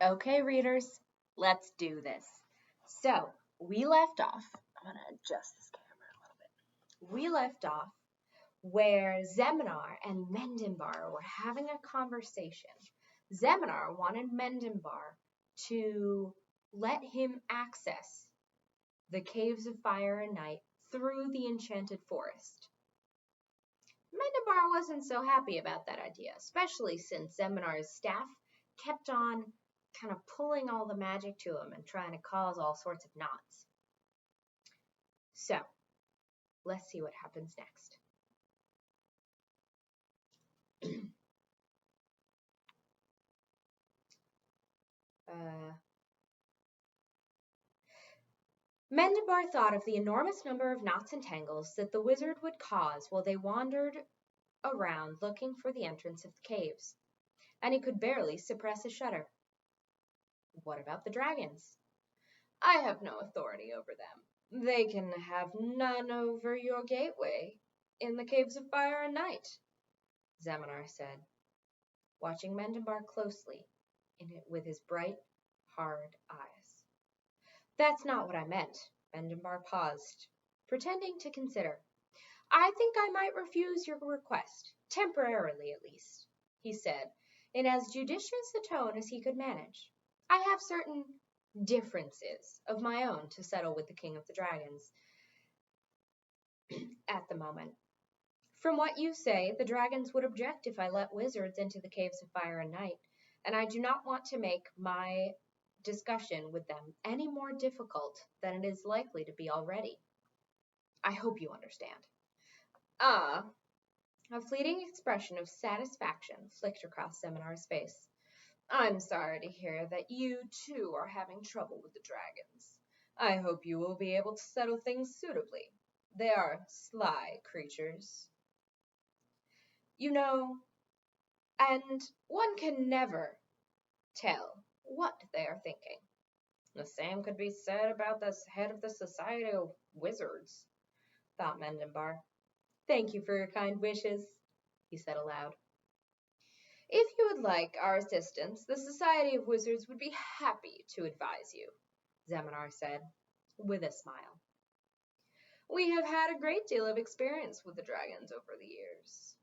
Okay, readers, let's do this. So, we left off. I'm going to adjust this camera a little bit. We left off where Zemenar and Mendenbar were having a conversation. Zemenar wanted Mendenbar to let him access the caves of fire and night through the enchanted forest. Mendenbar wasn't so happy about that idea, especially since Zemenar's staff kept on kind of pulling all the magic to him and trying to cause all sorts of knots. So, let's see what happens next. Mendenbar thought of the enormous number of knots and tangles that the wizard would cause while they wandered around looking for the entrance of the caves, and he could barely suppress a shudder. What about the dragons? I have no authority over them. They can have none over your gateway in the caves of fire and night, Zemenar said, watching Mendenbar closely with his bright, hard eyes. That's not what I meant. Mendenbar paused, pretending to consider. I think I might refuse your request, temporarily at least, he said, in as judicious a tone as he could manage. I have certain differences of my own to settle with the King of the Dragons at the moment. From what you say, the dragons would object if I let wizards into the caves of fire and night, and I do not want to make my discussion with them any more difficult than it is likely to be already. I hope you understand. A fleeting expression of satisfaction flicked across Zemenar's face. I'm sorry to hear that you, too, are having trouble with the dragons. I hope you will be able to settle things suitably. They are sly creatures. You know, and one can never tell what they are thinking. The same could be said about the head of the Society of Wizards, thought Mendenbar. Thank you for your kind wishes, he said aloud. If you would like our assistance, the Society of Wizards would be happy to advise you, Zemenar said, with a smile. We have had a great deal of experience with the dragons over the years.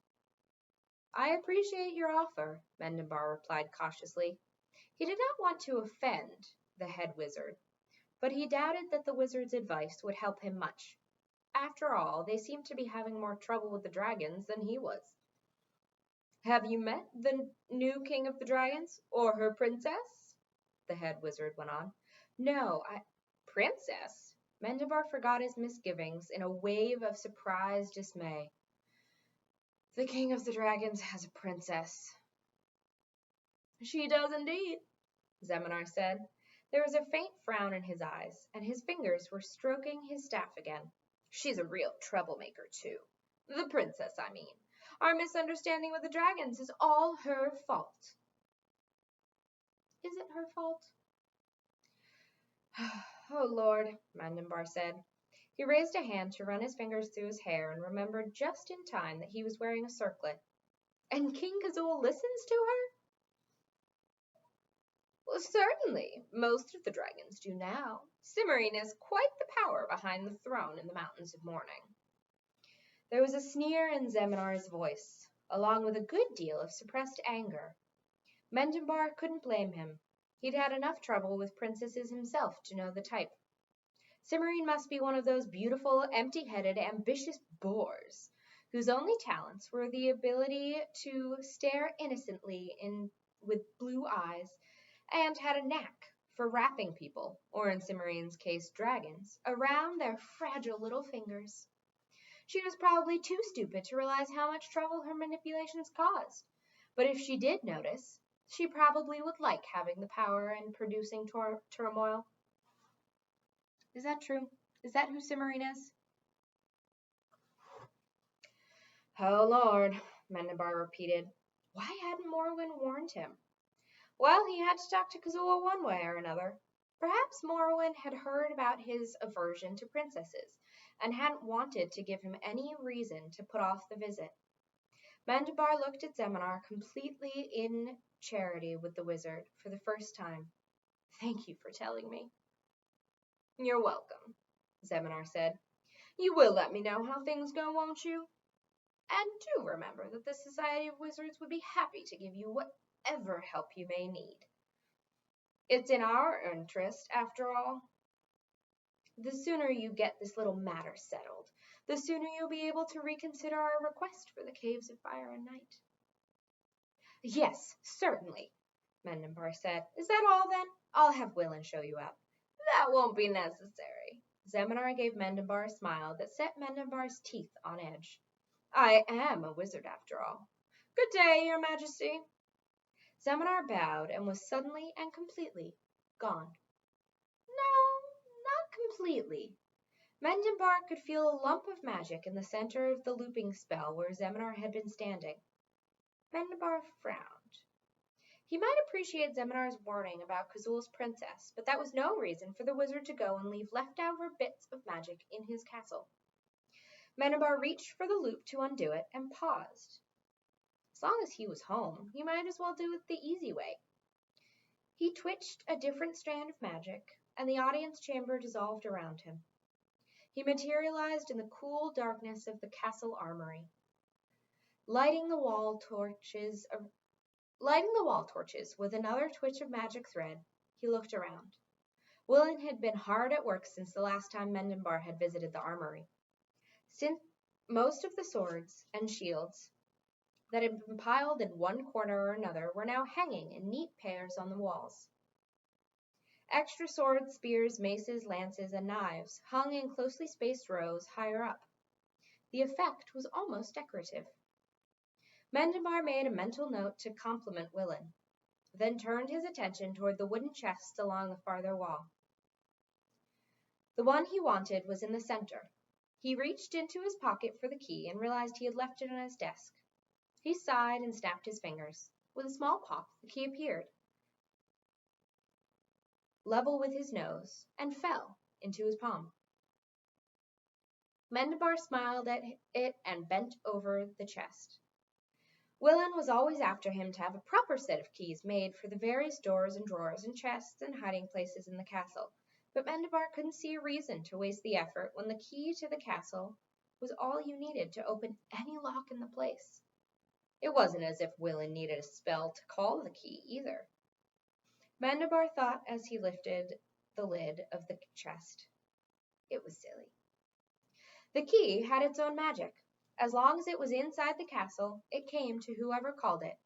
I appreciate your offer, Mendenbar replied cautiously. He did not want to offend the head wizard, but he doubted that the wizard's advice would help him much. After all, they seemed to be having more trouble with the dragons than he was. Have you met the new king of the dragons, or her princess? The head wizard went on. No, Princess? Mendenbar forgot his misgivings in a wave of surprised dismay. The king of the dragons has a princess. She does indeed, Zemenar said. There was a faint frown in his eyes, and his fingers were stroking his staff again. She's a real troublemaker, too. The princess, I mean. Our misunderstanding with the dragons is all her fault. Is it her fault? Oh, Lord, Mendenbar said. He raised a hand to run his fingers through his hair and remembered just in time that he was wearing a circlet. And King Kazul listens to her? Well, certainly. Most of the dragons do now. Cimmerian is quite the power behind the throne in the Mountains of Morning. There was a sneer in Zemenar's voice, along with a good deal of suppressed anger. Mendenbar couldn't blame him. He'd had enough trouble with princesses himself to know the type. Cimmerian must be one of those beautiful, empty-headed, ambitious bores, whose only talents were the ability to stare innocently with blue eyes, and had a knack for wrapping people, or in Cimmerian's case dragons, around their fragile little fingers. She was probably too stupid to realize how much trouble her manipulations caused, but if she did notice, she probably would like having the power and producing turmoil. Is that true? Is that who Cimmerian is? Oh, Lord, Mendenbar repeated. Why hadn't Morrowind warned him? Well, he had to talk to Kazula one way or another. Perhaps Morrowind had heard about his aversion to princesses and hadn't wanted to give him any reason to put off the visit. Mendenbar looked at Zemenar completely in charity with the wizard for the first time. Thank you for telling me. You're welcome, Zemenar said. You will let me know how things go, won't you? And do remember that the Society of Wizards would be happy to give you whatever help you may need. It's in our interest, after all. The sooner you get this little matter settled, the sooner you'll be able to reconsider our request for the Caves of Fire and Night. Yes, certainly, Mendenbar said. Is that all, then? I'll have Willin show you out. That won't be necessary. Zemenar gave Mendenbar a smile that set Mendenbar's teeth on edge. I am a wizard, after all. Good day, Your Majesty. Zemenar bowed and was suddenly and completely gone. No, not completely. Mendenbar could feel a lump of magic in the center of the looping spell where Zemenar had been standing. Mendenbar frowned. He might appreciate Zemenar's warning about Kazul's princess, but that was no reason for the wizard to go and leave leftover bits of magic in his castle. Mendenbar reached for the loop to undo it and paused. As long as he was home, he might as well do it the easy way. He twitched a different strand of magic, and the audience chamber dissolved around him. He materialized in the cool darkness of the castle armory. Lighting the wall torches with another twitch of magic thread, he looked around. Willin had been hard at work since the last time Mendenbar had visited the armory. Since most of the swords and shields that had been piled in one corner or another were now hanging in neat pairs on the walls. Extra swords, spears, maces, lances, and knives hung in closely spaced rows higher up. The effect was almost decorative. Mendenbar made a mental note to compliment Willin, then turned his attention toward the wooden chests along the farther wall. The one he wanted was in the center. He reached into his pocket for the key and realized he had left it on his desk. He sighed and snapped his fingers. With a small pop, the key appeared, level with his nose, and fell into his palm. Mendenbar smiled at it and bent over the chest. Willin was always after him to have a proper set of keys made for the various doors and drawers and chests and hiding places in the castle, but Mendenbar couldn't see a reason to waste the effort when the key to the castle was all you needed to open any lock in the place. It wasn't as if Willin needed a spell to call the key, either. Mendenbar thought as he lifted the lid of the chest. It was silly. The key had its own magic. As long as it was inside the castle, it came to whoever called it.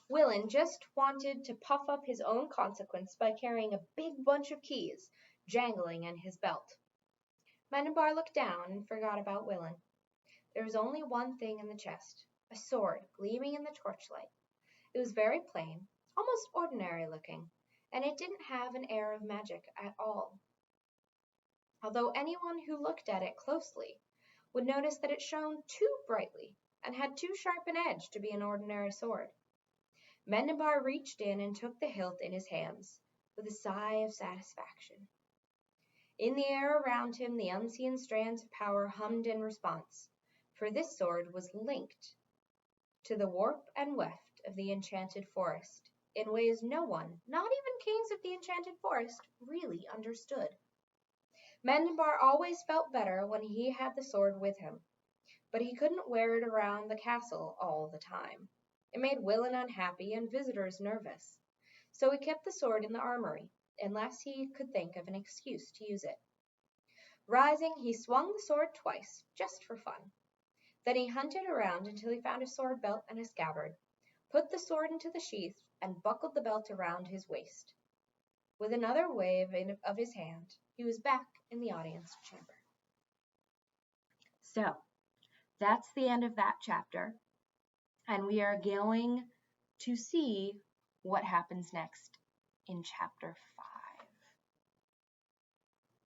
Willin just wanted to puff up his own consequence by carrying a big bunch of keys jangling in his belt. Mendenbar looked down and forgot about Willin. There was only one thing in the chest, a sword gleaming in the torchlight. It was very plain, almost ordinary looking, and it didn't have an air of magic at all. Although anyone who looked at it closely would notice that it shone too brightly and had too sharp an edge to be an ordinary sword. Mendenbar reached in and took the hilt in his hands, with a sigh of satisfaction. In the air around him, the unseen strands of power hummed in response, for this sword was linked to the warp and weft of the enchanted forest in ways no one, not even kings of the enchanted forest, really understood. Mendenbar always felt better when he had the sword with him, but he couldn't wear it around the castle all the time. It made Willin unhappy and visitors nervous, so he kept the sword in the armory, unless he could think of an excuse to use it. Rising, he swung the sword twice, just for fun. Then he hunted around until he found a sword belt and a scabbard, put the sword into the sheath, and buckled the belt around his waist. With another wave of his hand, he was back in the audience chamber. So, that's the end of that chapter, and we are going to see what happens next in chapter